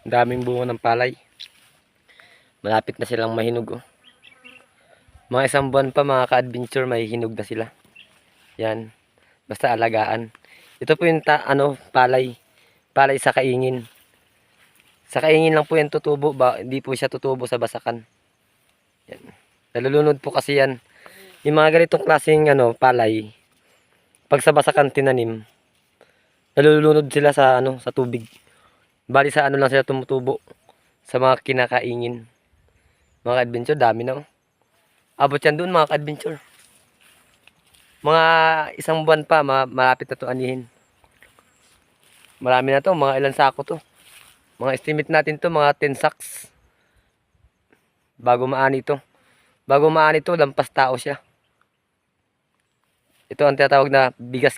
Ang daming bunga ng palay. Malapit na silang mahinog oh. Mga isang buwan pa mga ka-adventure mahihinog na sila. Yan. Basta alagaan. Ito po yung palay. Palay sa kaingin. Sa kaingin lang po yan tutubo. Hindi po siya tutubo sa basakan. Yan. Nalulunod po kasi yan. Yung mga ganitong klaseng palay. Pag sa basakan tinanim, nalulunod sila sa sa tubig. Bali sa lang sila tumutubo. Sa mga kinakaingin. Mga adventure, dami na oh. Abot yan doon mga adventure. Mga isang buwan pa, malapit na to anihin. Marami na to, mga ilan sako to. Mga estimate natin to, mga 10 sacks. Bago maani to. Bago maani to, lampas tao siya. Ito ang tinatawag na bigas